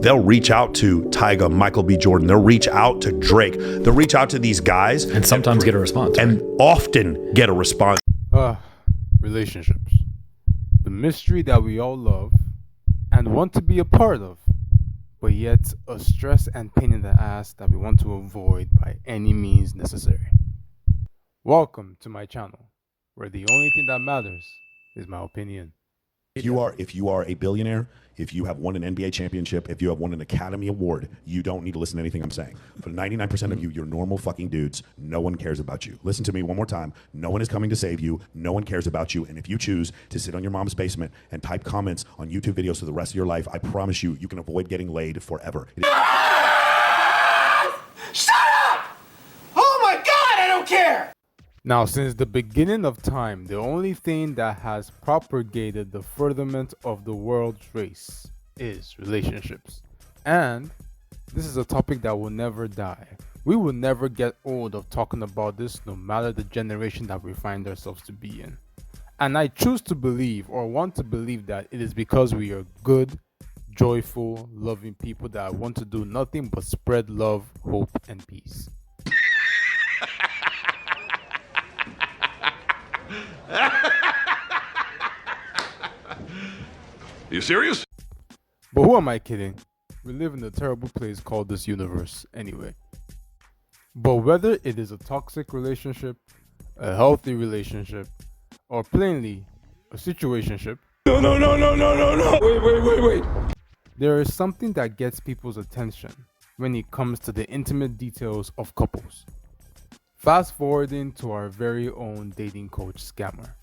they'll reach out to Tyga, Michael B. Jordan. They'll reach out to Drake. They'll reach out to these guys. And sometimes get a response. And often get a response. Relationships. The mystery that we all love and want to be a part of, but yet a stress and pain in the ass that we want to avoid by any means necessary. Welcome to my channel, where the only thing that matters is my opinion. If you are a billionaire, if you have won an NBA championship, if you have won an Academy Award, you don't need to listen to anything I'm saying. For 99% of you, you're normal fucking dudes. No one cares about you. Listen to me one more time. No one is coming to save you. No one cares about you. And if you choose to sit on your mom's basement and type comments on YouTube videos for the rest of your life, I promise you, you can avoid getting laid forever. Shut up! Oh my God, I don't care! Now, since the beginning of time, the only thing that has propagated the furtherment of the world's race is relationships. And this is a topic that will never die. We will never get old of talking about this, no matter the generation that we find ourselves to be in. And I choose to believe, or want to believe, that it is because we are good, joyful, loving people that want to do nothing but spread love, hope, and peace. You serious? But who am I kidding? We live in a terrible place called this universe anyway. But whether it is a toxic relationship, a healthy relationship, or plainly a situationship. No. Wait. There is something that gets people's attention when it comes to the intimate details of couples. Fast forwarding to our very own dating coach scammer.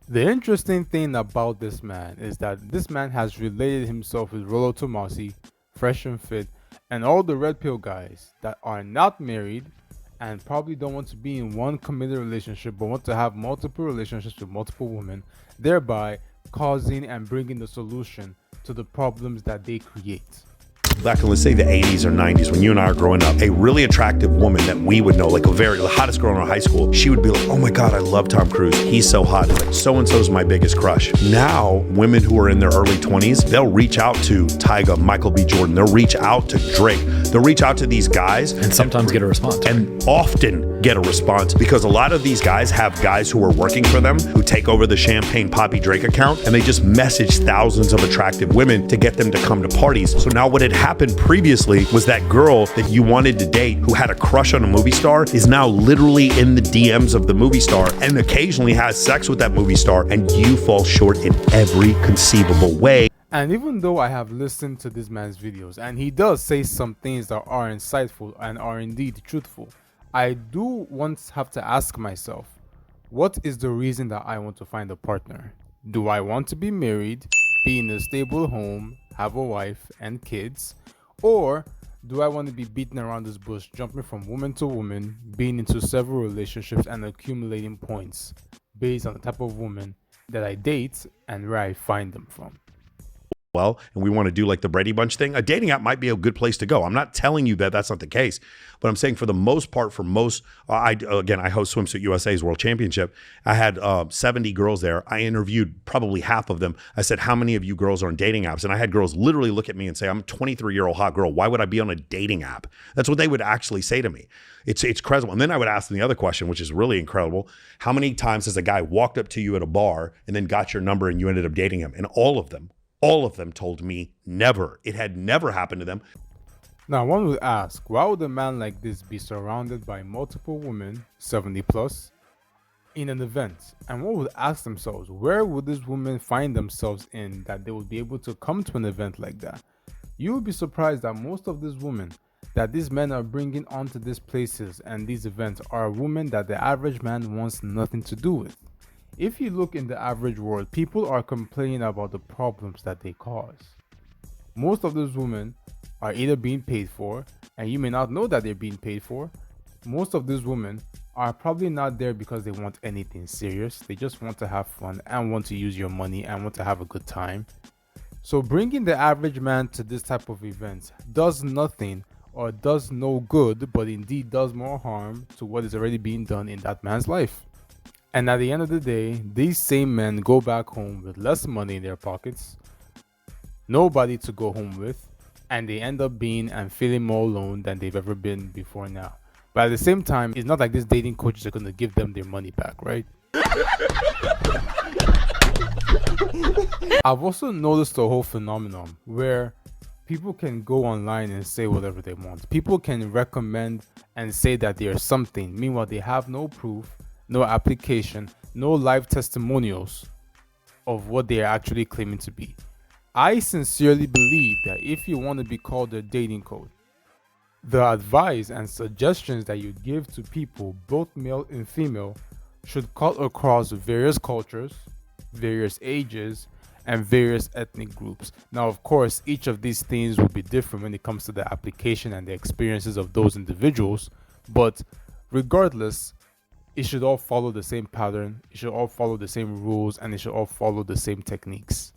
The interesting thing about this man is that this man has related himself with Rollo Tomasi, Fresh and Fit, and all the red pill guys that are not married and probably don't want to be in one committed relationship but want to have multiple relationships with multiple women, thereby causing and bringing the solution to the problems that they create. Back in, let's say, the 80s or 90s, when you and I are growing up, a really attractive woman that we would know, like the hottest girl in our high school, she would be like, oh my God, I love Tom Cruise. He's so hot. Like, so-and-so's my biggest crush. Now, women who are in their early 20s, they'll reach out to Tyga, Michael B. Jordan. They'll reach out to Drake. They'll reach out to these guys. And sometimes get a response. And often get a response, because a lot of these guys have guys who are working for them who take over the Champagne Poppy Drake account, and they just message thousands of attractive women to get them to come to parties. So now what had happened previously was that girl that you wanted to date who had a crush on a movie star is now literally in the DMs of the movie star and occasionally has sex with that movie star, and you fall short in every conceivable way. And even though I have listened to this man's videos and he does say some things that are insightful and are indeed truthful, I do once have to ask myself, what is the reason that I want to find a partner? Do I want to be married, be in a stable home, have a wife and kids? Or do I want to be beating around this bush, jumping from woman to woman, being into several relationships and accumulating points based on the type of woman that I date and where I find them from? Well, and we want to do like the Brady Bunch thing, a dating app might be a good place to go. I'm not telling you that that's not the case, but I'm saying for the most part, for most, I host Swimsuit USA's World Championship. I had 70 girls there. I interviewed probably half of them. I said, how many of you girls are on dating apps? And I had girls literally look at me and say, I'm a 23-year-old hot girl. Why would I be on a dating app? That's what they would actually say to me. It's incredible. And then I would ask them the other question, which is really incredible. How many times has a guy walked up to you at a bar and then got your number and you ended up dating him? And all of them told me never. It had never happened to them. Now, one would ask, why would a man like this be surrounded by multiple women, 70 plus, in an event? And one would ask themselves, where would these women find themselves in that they would be able to come to an event like that? You would be surprised that most of these women that these men are bringing onto these places and these events are women that the average man wants nothing to do with. If you look in the average world, people are complaining about the problems that they cause. Most of those women are either being paid for, and you may not know that they're being paid for. Most of these women are probably not there because they want anything serious. They just want to have fun and want to use your money and want to have a good time. So bringing the average man to this type of events does nothing or does no good, but indeed does more harm to what is already being done in that man's life. And at the end of the day, these same men go back home with less money in their pockets, nobody to go home with, and they end up being and feeling more alone than they've ever been before now. But at the same time, it's not like these dating coaches are going to give them their money back, right? I've also noticed a whole phenomenon where people can go online and say whatever they want. People can recommend and say that they are something. Meanwhile, they have no proof, no application, no live testimonials of what they are actually claiming to be. I sincerely believe that if you want to be called a dating coach, the advice and suggestions that you give to people, both male and female, should cut across various cultures, various ages, and various ethnic groups. Now, of course, each of these things will be different when it comes to the application and the experiences of those individuals, but regardless, it should all follow the same pattern, it should all follow the same rules, and it should all follow the same techniques.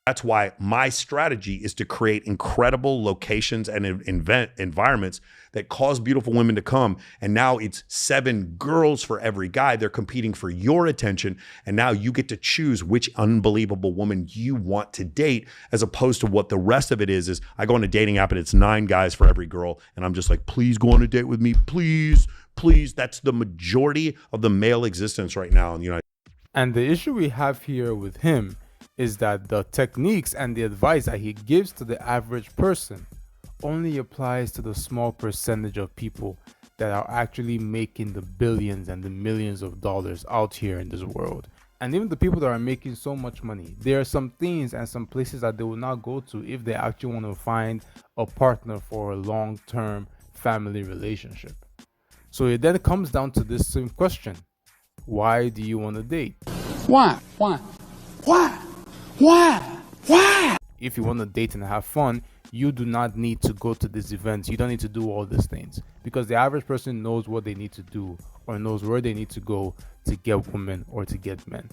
That's why my strategy is to create incredible locations and environments that cause beautiful women to come. And now it's 7 girls for every guy. They're competing for your attention. And now you get to choose which unbelievable woman you want to date, as opposed to what the rest of it is I go on a dating app and it's 9 guys for every girl. And I'm just like, please go on a date with me. Please, please. That's the majority of the male existence right now in the United States. And the issue we have here with him is that the techniques and the advice that he gives to the average person only applies to the small percentage of people that are actually making the billions and the millions of dollars out here in this world. And even the people that are making so much money, there are some things and some places that they will not go to if they actually want to find a partner for a long-term family relationship. So it then comes down to this same question: why do you want to date? Why? If you want to date and have fun, you do not need to go to these events. You don't need to do all these things, because the average person knows what they need to do or knows where they need to go to get women or to get men.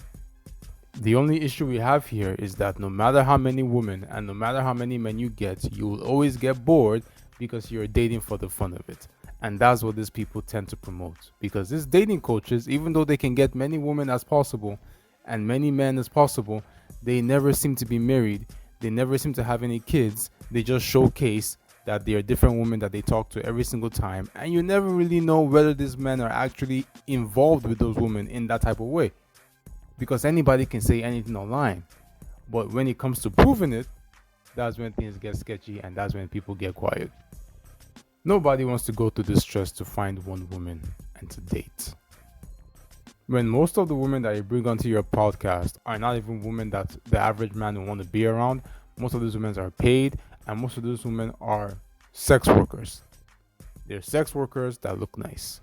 The only issue we have here is that no matter how many women and no matter how many men you get, you will always get bored because you're dating for the fun of it. And that's what these people tend to promote, because these dating coaches, even though they can get many women as possible and many men as possible, they never seem to be married. They never seem to have any kids. They just showcase that they are different women that they talk to every single time. And you never really know whether these men are actually involved with those women in that type of way, because anybody can say anything online. But when it comes to proving it, that's when things get sketchy and that's when people get quiet. Nobody wants to go through this stress to find one woman and to date, when most of the women that you bring onto your podcast are not even women that the average man would want to be around. Most of these women are paid, and most of these women are sex workers. They're sex workers that look nice.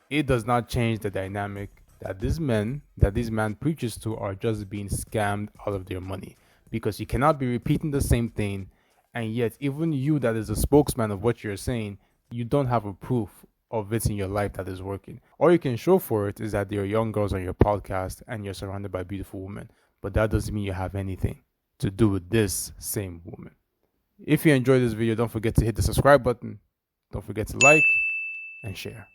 It does not change the dynamic that this man preaches to are just being scammed out of their money, because you cannot be repeating the same thing, and yet even you that is a spokesman of what you're saying, you don't have a proof of it in your life that is working. All you can show for it is that there are young girls on your podcast and you're surrounded by beautiful women, but that doesn't mean you have anything to do with this same woman. If you enjoyed this video, don't forget to hit the subscribe button, don't forget to like and share.